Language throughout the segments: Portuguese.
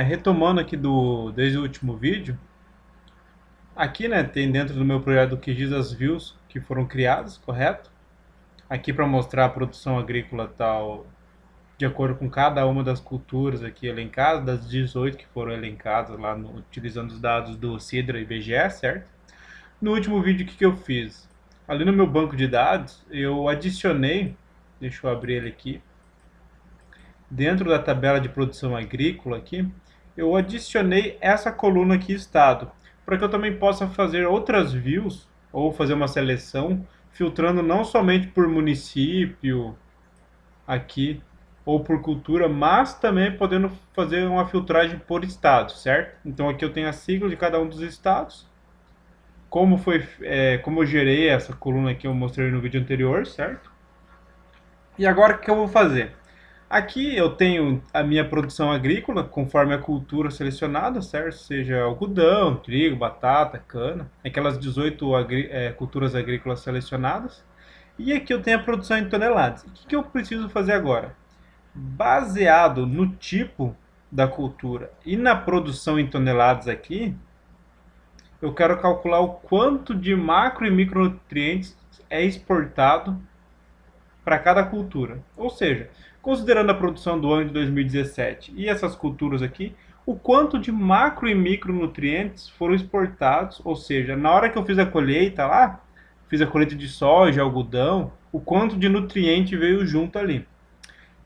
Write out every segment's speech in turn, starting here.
Retomando aqui desde o último vídeo, aqui, né, tem dentro do meu projeto o QGIS as views que foram criadas, correto? Aqui para mostrar a produção agrícola tal, de acordo com cada uma das culturas aqui elencadas, das 18 que foram elencadas lá utilizando os dados do Sidra e IBGE, certo? No último vídeo, o que eu fiz? Ali no meu banco de dados, eu adicionei, deixa eu abrir ele aqui, dentro da tabela de produção agrícola aqui, eu adicionei essa coluna aqui estado, para que eu também possa fazer outras views ou fazer uma seleção, filtrando não somente por município aqui ou por cultura, mas também podendo fazer uma filtragem por estado, certo? Então aqui eu tenho a sigla de cada um dos estados, como eu gerei essa coluna que eu mostrei no vídeo anterior, certo? E agora o que eu vou fazer? Aqui eu tenho a minha produção agrícola conforme a cultura selecionada, certo? Seja algodão, trigo, batata, cana, aquelas 18 culturas agrícolas selecionadas. E aqui eu tenho a produção em toneladas. O que eu preciso fazer agora? Baseado no tipo da cultura e na produção em toneladas aqui, eu quero calcular o quanto de macro e micronutrientes é exportado para cada cultura. Ou seja, considerando a produção do ano de 2017 e essas culturas aqui, o quanto de macro e micronutrientes foram exportados, ou seja, na hora que eu fiz a colheita lá, fiz a colheita de soja, algodão, o quanto de nutriente veio junto ali.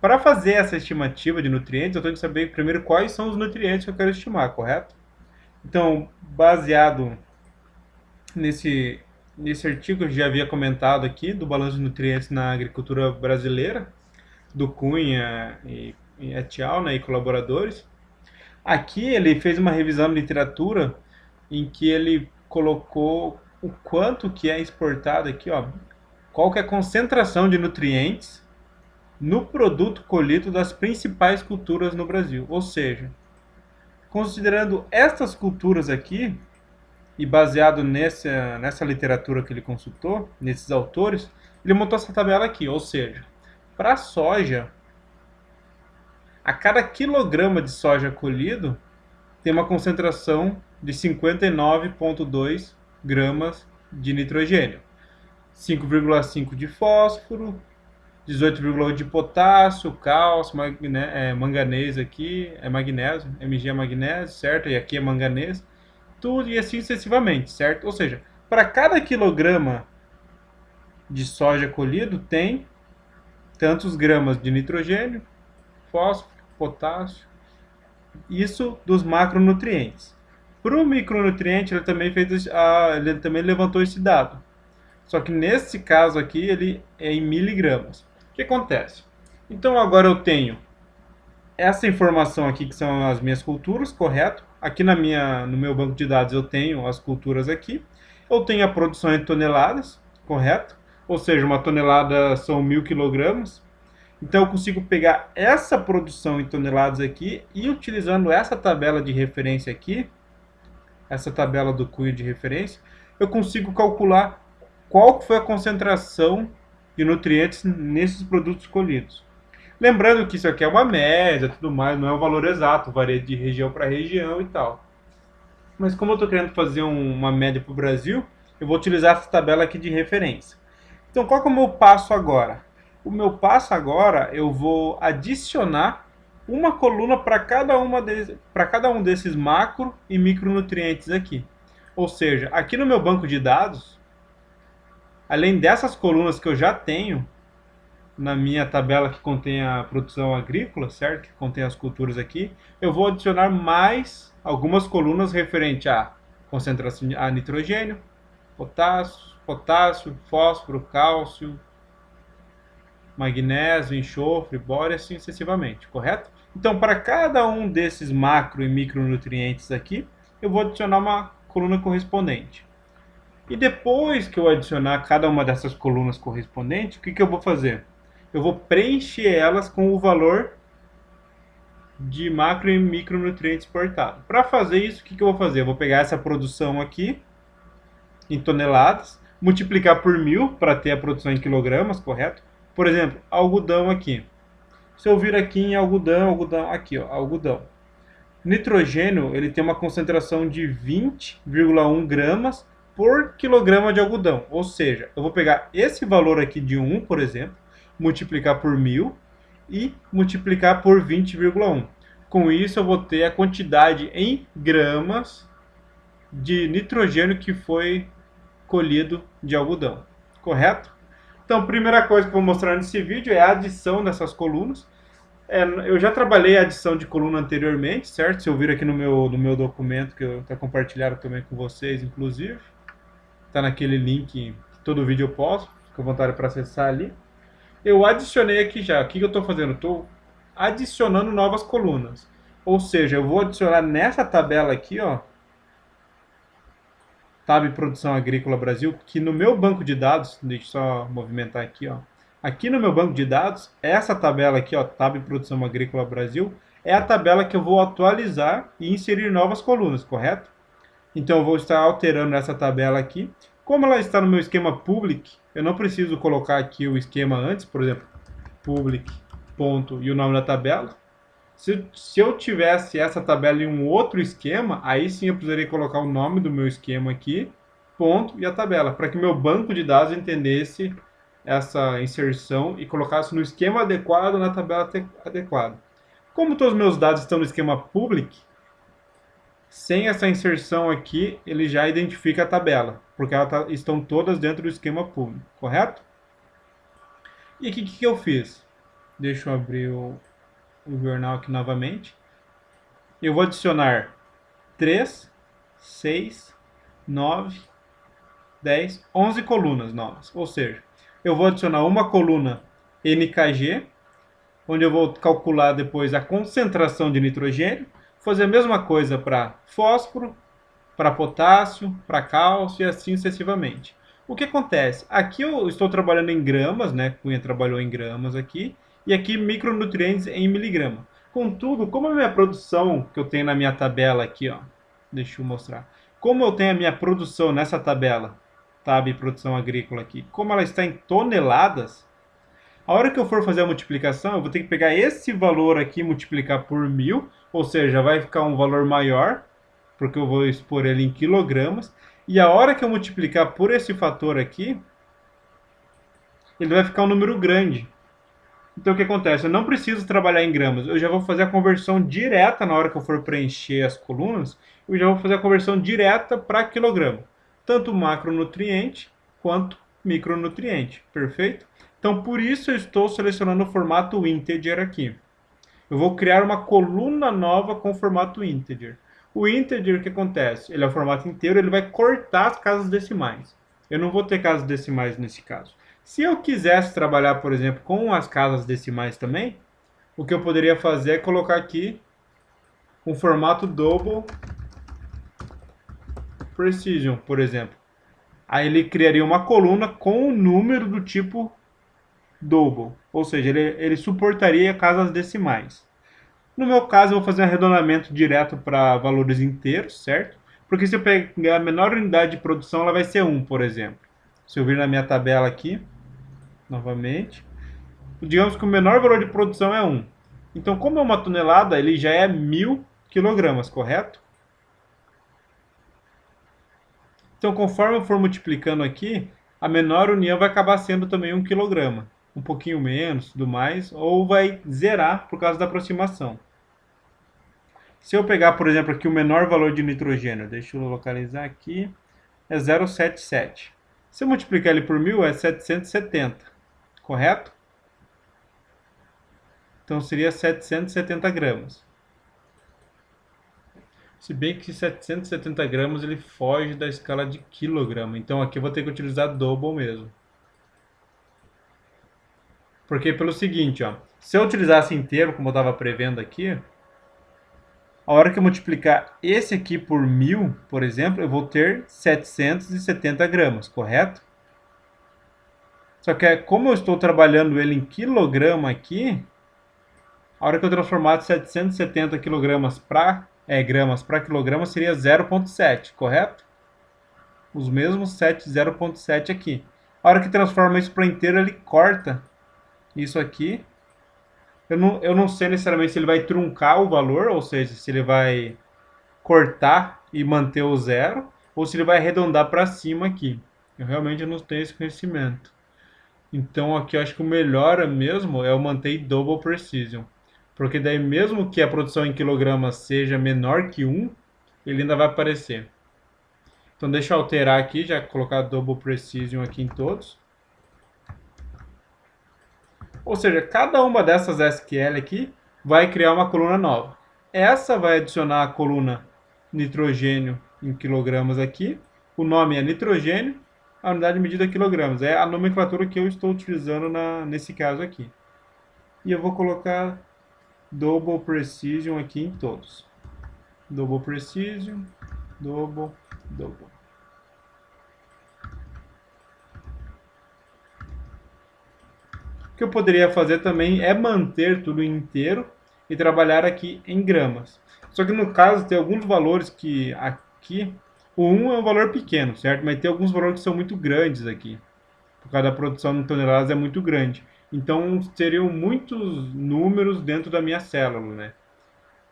Para fazer essa estimativa de nutrientes, eu tenho que saber primeiro quais são os nutrientes que eu quero estimar, correto? Então, baseado nesse, nesse artigo que eu já havia comentado aqui, do balanço de nutrientes na agricultura brasileira, do Cunha e Etial, né, e colaboradores. Aqui ele fez uma revisão de literatura em que ele colocou o quanto que é exportado aqui, ó, qual que é a concentração de nutrientes no produto colhido das principais culturas no Brasil. Ou seja, considerando estas culturas aqui, e baseado nessa literatura que ele consultou, nesses autores, ele montou essa tabela aqui. Ou seja, para a soja, a cada quilograma de soja colhido, tem uma concentração de 59,2 gramas de nitrogênio, 5,5 de fósforo, 18,8 de potássio, cálcio, manganês aqui, é magnésio, Mg é magnésio, certo? E aqui é manganês, tudo e assim sucessivamente, certo? Ou seja, para cada quilograma de soja colhido tem tantos gramas de nitrogênio, fósforo, potássio, isso dos macronutrientes. Para o micronutriente, ele também levantou esse dado. Só que nesse caso aqui, ele é em miligramas. O que acontece? Então agora eu tenho essa informação aqui que são as minhas culturas, correto? Aqui no meu banco de dados eu tenho as culturas aqui. Eu tenho a produção em toneladas, correto? Ou seja, uma tonelada são 1.000 quilogramas. Então eu consigo pegar essa produção em toneladas aqui e utilizando essa tabela de referência aqui, essa tabela do cunho de referência, eu consigo calcular qual foi a concentração de nutrientes nesses produtos colhidos. Lembrando que isso aqui é uma média, tudo mais, não é um valor exato, varia de região para região e tal. Mas como eu estou querendo fazer uma média para o Brasil, eu vou utilizar essa tabela aqui de referência. Então, qual que é o meu passo agora? O meu passo agora, eu vou adicionar uma coluna para cada um desses macro e micronutrientes aqui. Ou seja, aqui no meu banco de dados, além dessas colunas que eu já tenho na minha tabela que contém a produção agrícola, certo? Que contém as culturas aqui, eu vou adicionar mais algumas colunas referente à concentração de nitrogênio, potássio, fósforo, cálcio, magnésio, enxofre, boro e assim sucessivamente, correto? Então, para cada um desses macro e micronutrientes aqui, eu vou adicionar uma coluna correspondente. E depois que eu adicionar cada uma dessas colunas correspondentes, o que eu vou fazer? Eu vou preencher elas com o valor de macro e micronutrientes exportado. Para fazer isso, o que eu vou fazer? Eu vou pegar essa produção aqui, em toneladas, multiplicar por 1.000 para ter a produção em quilogramas, correto? Por exemplo, algodão aqui. Se eu vir aqui em algodão, aqui, ó, algodão. Nitrogênio, ele tem uma concentração de 20,1 gramas por quilograma de algodão. Ou seja, eu vou pegar esse valor aqui de 1, por exemplo, multiplicar por 1.000 e multiplicar por 20,1. Com isso, eu vou ter a quantidade em gramas de nitrogênio que foi colhido de algodão. Correto? Então, a primeira coisa que eu vou mostrar nesse vídeo é a adição dessas colunas. Eu já trabalhei a adição de coluna anteriormente, certo? Se eu vir aqui no meu documento, que eu até compartilharam também com vocês, inclusive. Está naquele link que todo vídeo eu posto, fica à vontade para acessar ali. Eu adicionei aqui já. O que eu estou fazendo? Estou adicionando novas colunas. Ou seja, eu vou adicionar nessa tabela aqui, ó, Tab Produção Agrícola Brasil, que no meu banco de dados, deixa eu só movimentar aqui, ó. Aqui no meu banco de dados, essa tabela aqui, ó, Tab Produção Agrícola Brasil, é a tabela que eu vou atualizar e inserir novas colunas, correto? Então eu vou estar alterando essa tabela aqui. Como ela está no meu esquema public, eu não preciso colocar aqui o esquema antes, por exemplo, public, ponto, e o nome da tabela. Se eu tivesse essa tabela em um outro esquema, aí sim eu precisaria colocar o nome do meu esquema aqui, ponto, e a tabela, para que meu banco de dados entendesse essa inserção e colocasse no esquema adequado, na tabela adequada. Como todos os meus dados estão no esquema public, sem essa inserção aqui, ele já identifica a tabela, porque elas estão todas dentro do esquema público, correto? E aqui o que eu fiz? Deixa eu abrir o jornal aqui novamente. Eu vou adicionar 3, 6, 9, 10, 11 colunas novas. Ou seja, eu vou adicionar uma coluna NKG, onde eu vou calcular depois a concentração de nitrogênio, fazer a mesma coisa para fósforo, para potássio, para cálcio e assim sucessivamente. O que acontece? Aqui eu estou trabalhando em gramas, né? Cunha trabalhou em gramas aqui, e aqui micronutrientes em miligrama. Contudo, como a minha produção que eu tenho na minha tabela aqui, ó, deixa eu mostrar. Como eu tenho a minha produção nessa tabela, tab produção agrícola aqui, como ela está em toneladas, a hora que eu for fazer a multiplicação, eu vou ter que pegar esse valor aqui e multiplicar por 1.000, ou seja, vai ficar um valor maior, porque eu vou expor ele em quilogramas. E a hora que eu multiplicar por esse fator aqui, ele vai ficar um número grande. Então o que acontece? Eu não preciso trabalhar em gramas, eu já vou fazer a conversão direta na hora que eu for preencher as colunas, eu já vou fazer a conversão direta para quilograma. Tanto macronutriente quanto micronutriente, perfeito? Então por isso eu estou selecionando o formato integer aqui. Eu vou criar uma coluna nova com formato integer. O integer, o que acontece? Ele é o formato inteiro, ele vai cortar as casas decimais. Eu não vou ter casas decimais nesse caso. Se eu quisesse trabalhar, por exemplo, com as casas decimais também, o que eu poderia fazer é colocar aqui um formato double precision, por exemplo. Aí ele criaria uma coluna com um número do tipo double, ou seja, ele suportaria casas decimais. No meu caso, eu vou fazer um arredondamento direto para valores inteiros, certo? Porque se eu pegar a menor unidade de produção, ela vai ser 1, por exemplo. Se eu vir na minha tabela aqui, novamente, digamos que o menor valor de produção é 1. Então, como é uma tonelada, ele já é 1.000 quilogramas, correto? Então, conforme eu for multiplicando aqui, a menor união vai acabar sendo também 1 quilograma. Um pouquinho menos, tudo mais, ou vai zerar por causa da aproximação. Se eu pegar, por exemplo, aqui o menor valor de nitrogênio, deixa eu localizar aqui, é 0,77. Se eu multiplicar ele por 1.000, é 770, correto? Então seria 770 gramas. Se bem que 770 gramas ele foge da escala de quilograma. Então aqui eu vou ter que utilizar double mesmo. Porque pelo seguinte, ó, se eu utilizasse inteiro, como eu estava prevendo aqui, a hora que eu multiplicar esse aqui por 1.000, por exemplo, eu vou ter 770 gramas, correto? Só que como eu estou trabalhando ele em quilograma aqui, a hora que eu transformar de 770 quilogramas para gramas para quilograma seria 0,7, correto? Os mesmos 0,7 aqui. A hora que transforma isso para inteiro, ele corta isso aqui Eu não sei necessariamente se ele vai truncar o valor, ou seja, se ele vai cortar e manter o zero, ou se ele vai arredondar para cima aqui. Eu realmente não tenho esse conhecimento. Então aqui eu acho que o melhor mesmo é eu manter Double Precision. Porque daí mesmo que a produção em quilogramas seja menor que 1, ele ainda vai aparecer. Então deixa eu alterar aqui, já colocar Double Precision aqui em todos. Ou seja, cada uma dessas SQL aqui vai criar uma coluna nova. Essa vai adicionar a coluna nitrogênio em quilogramas aqui. O nome é nitrogênio, a unidade de medida é quilogramas. É a nomenclatura que eu estou utilizando nesse caso aqui. E eu vou colocar Double Precision aqui em todos. Double Precision, Double, Double. O que eu poderia fazer também é manter tudo inteiro e trabalhar aqui em gramas. Só que no caso tem alguns valores que aqui, o 1 é um valor pequeno, certo? Mas tem alguns valores que são muito grandes aqui. Por causa da produção em toneladas é muito grande. Então seriam muitos números dentro da minha célula, né?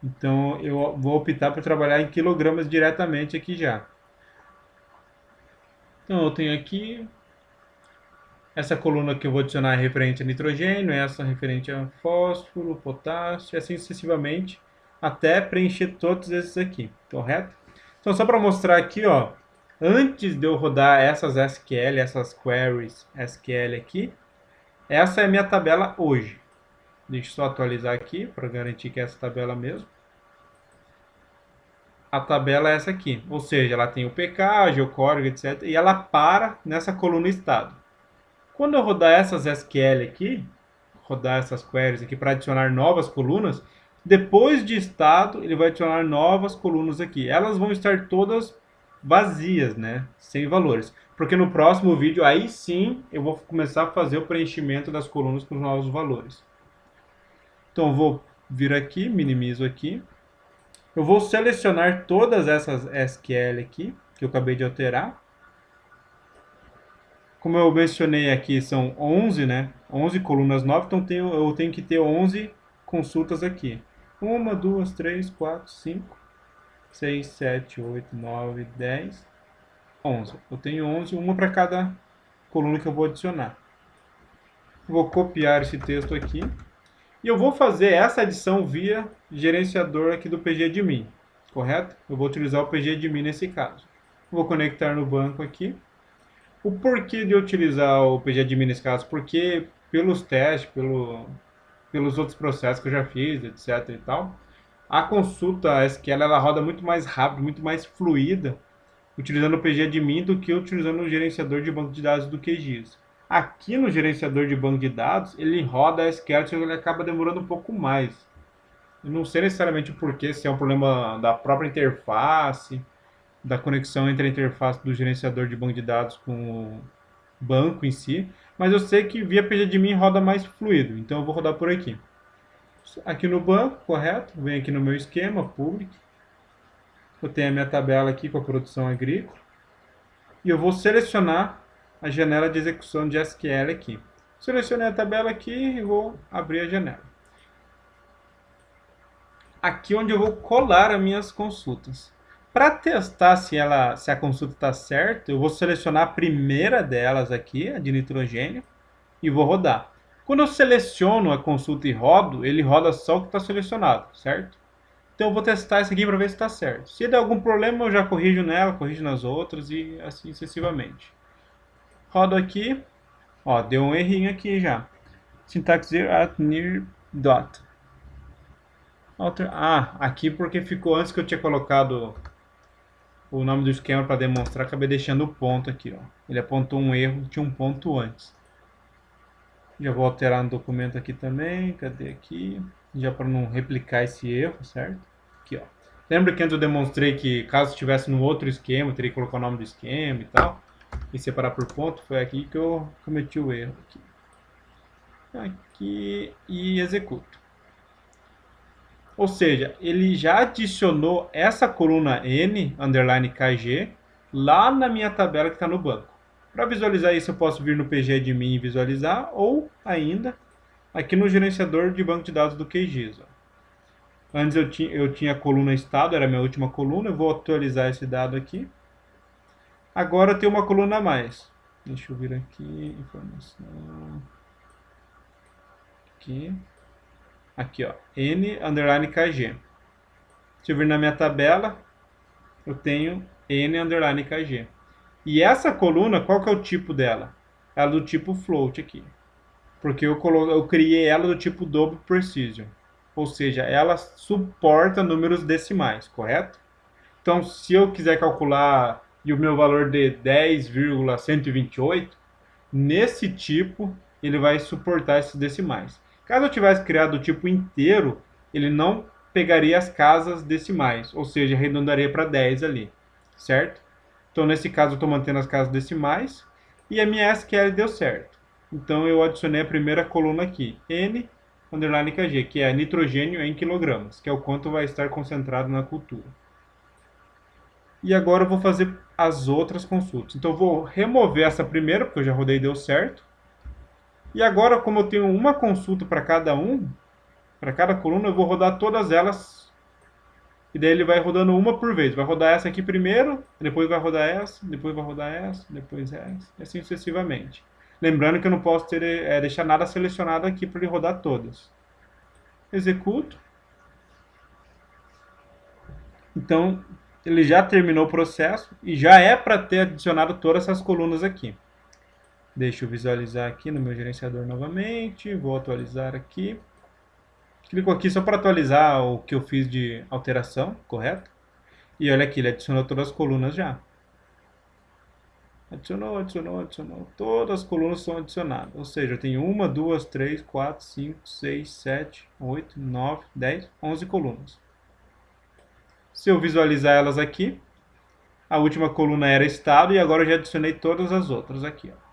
Então eu vou optar por trabalhar em quilogramas diretamente aqui já. Então eu tenho aqui essa coluna que eu vou adicionar é referente a nitrogênio, essa referente a fósforo, potássio, e assim sucessivamente, até preencher todos esses aqui, correto? Então, só para mostrar aqui, ó, antes de eu rodar essas SQL, essas queries SQL aqui, essa é a minha tabela hoje. Deixa eu só atualizar aqui, para garantir que é essa tabela mesmo. A tabela é essa aqui, ou seja, ela tem o pK, geocódigo, etc. E ela para nessa coluna estado. Quando eu rodar essas SQL aqui, rodar essas queries aqui para adicionar novas colunas, depois de estado, ele vai adicionar novas colunas aqui. Elas vão estar todas vazias, né? Sem valores. Porque no próximo vídeo, aí sim, eu vou começar a fazer o preenchimento das colunas com os novos valores. Então, eu vou vir aqui, minimizo aqui. Eu vou selecionar todas essas SQL aqui, que eu acabei de alterar. Como eu mencionei aqui, são 11, né? 11 colunas novas, então eu tenho que ter 11 consultas aqui. 1, 2, 3, 4, 5, 6, 7, 8, 9, 10, 11. Eu tenho 11, uma para cada coluna que eu vou adicionar. Vou copiar esse texto aqui. E eu vou fazer essa adição via gerenciador aqui do PGAdmin, correto? Eu vou utilizar o PGAdmin nesse caso. Vou conectar no banco aqui. O porquê de eu utilizar o PGAdmin nesse caso? Porque pelos testes, pelos outros processos que eu já fiz, etc e tal, a consulta SQL ela roda muito mais rápido, muito mais fluida, utilizando o PGAdmin do que utilizando o gerenciador de banco de dados do QGIS. Aqui no gerenciador de banco de dados, ele roda a SQL, só que ele acaba demorando um pouco mais. Eu não sei necessariamente o porquê, se é um problema da própria interface, da conexão entre a interface do gerenciador de banco de dados com o banco em si, mas eu sei que via PGAdmin roda mais fluido, então eu vou rodar por aqui. Aqui no banco, correto? Venho aqui no meu esquema, public. Eu tenho a minha tabela aqui com a produção agrícola. E eu vou selecionar a janela de execução de SQL aqui. Selecionei a tabela aqui e vou abrir a janela. Aqui onde eu vou colar as minhas consultas. Para testar se a consulta está certa, eu vou selecionar a primeira delas aqui, a de nitrogênio, e vou rodar. Quando eu seleciono a consulta e rodo, ele roda só o que está selecionado, certo? Então eu vou testar esse aqui para ver se está certo. Se der algum problema, eu já corrijo nela, corrijo nas outras e assim sucessivamente. Rodo aqui, ó, deu um errinho aqui já. Syntax here at near dot. Aqui porque ficou antes que eu tinha colocado o nome do esquema para demonstrar, acabei deixando o ponto aqui, ó. Ele apontou um erro, tinha um ponto antes. Já vou alterar no documento aqui também, cadê aqui? Já para não replicar esse erro, certo? Aqui, ó. Lembra que antes eu demonstrei que caso estivesse no outro esquema, eu teria que colocar o nome do esquema e tal, e separar por ponto? Foi aqui que eu cometi o erro. Aqui e executo. Ou seja, ele já adicionou essa coluna N, underline KG, lá na minha tabela que está no banco. Para visualizar isso, eu posso vir no PGAdmin e visualizar, ou ainda aqui no gerenciador de banco de dados do QGIS. Ó. Antes eu tinha a coluna estado, era a minha última coluna, eu vou atualizar esse dado aqui. Agora eu tenho uma coluna a mais. Deixa eu vir aqui, informação. Aqui ó, N underline KG. Se eu vir na minha tabela, eu tenho N underline KG. E essa coluna, qual que é o tipo dela? Ela é do tipo float aqui. Porque eu criei ela do tipo double precision. Ou seja, ela suporta números decimais, correto? Então, se eu quiser calcular e o meu valor de 10,128, nesse tipo ele vai suportar esses decimais. Caso eu tivesse criado o tipo inteiro, ele não pegaria as casas decimais, ou seja, arredondaria para 10 ali, certo? Então, nesse caso, eu estou mantendo as casas decimais e a minha SQL deu certo. Então, eu adicionei a primeira coluna aqui, N underline Kg, que é nitrogênio em quilogramas, que é o quanto vai estar concentrado na cultura. E agora eu vou fazer as outras consultas. Então, eu vou remover essa primeira, porque eu já rodei e deu certo. E agora, como eu tenho uma consulta para cada coluna, eu vou rodar todas elas. E daí ele vai rodando uma por vez. Vai rodar essa aqui primeiro, depois vai rodar essa, depois vai rodar essa, depois essa, e assim sucessivamente. Lembrando que eu não posso deixar nada selecionado aqui para ele rodar todas. Executo. Então, ele já terminou o processo e já é para ter adicionado todas essas colunas aqui. Deixa eu visualizar aqui no meu gerenciador novamente. Vou atualizar aqui. Clico aqui só para atualizar o que eu fiz de alteração, correto? E olha aqui, ele adicionou todas as colunas já. Adicionou. Todas as colunas são adicionadas. Ou seja, eu tenho 1, 2, 3, 4, 5, 6, 7, 8, 9, 10, 11 colunas. Se eu visualizar elas aqui, a última coluna era estado e agora eu já adicionei todas as outras aqui. Ó.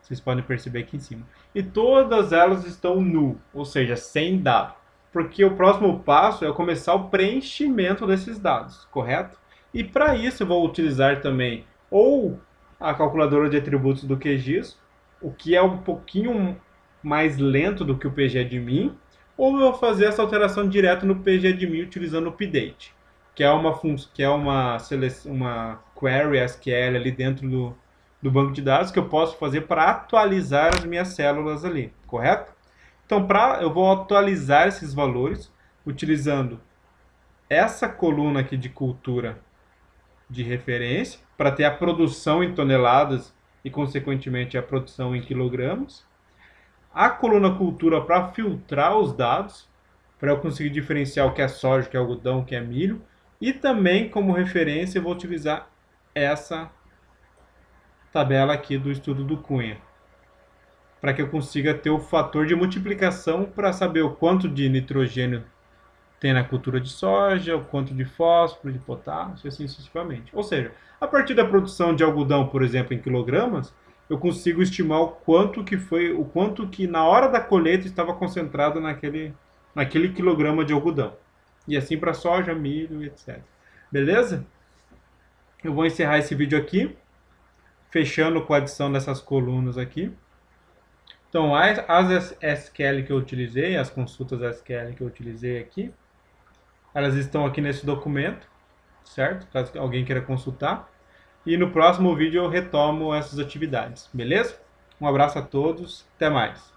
Vocês podem perceber aqui em cima. E todas elas estão null, ou seja, sem dado. Porque o próximo passo é começar o preenchimento desses dados, correto? E para isso eu vou utilizar também ou a calculadora de atributos do QGIS, o que é um pouquinho mais lento do que o PGAdmin, ou eu vou fazer essa alteração direto no PGAdmin utilizando o update, que é uma query SQL ali dentro do banco de dados que eu posso fazer para atualizar as minhas células ali, correto? Então, eu vou atualizar esses valores utilizando essa coluna aqui de cultura de referência para ter a produção em toneladas e, consequentemente, a produção em quilogramas. A coluna cultura para filtrar os dados, para eu conseguir diferenciar o que é soja, o que é algodão, o que é milho. E também, como referência, eu vou utilizar essa tabela aqui do estudo do Cunha, para que eu consiga ter o fator de multiplicação para saber o quanto de nitrogênio tem na cultura de soja, o quanto de fósforo, de potássio, e assim sucessivamente. Ou seja, a partir da produção de algodão, por exemplo, em quilogramas, eu consigo estimar o quanto que na hora da colheita estava concentrado naquele quilograma de algodão. E assim para soja, milho, etc. Beleza? Eu vou encerrar esse vídeo aqui, fechando com a adição dessas colunas aqui. Então, as SQL que eu utilizei, as consultas SQL que eu utilizei aqui, elas estão aqui nesse documento, certo? Caso alguém queira consultar. E no próximo vídeo eu retomo essas atividades, beleza? Um abraço a todos, até mais.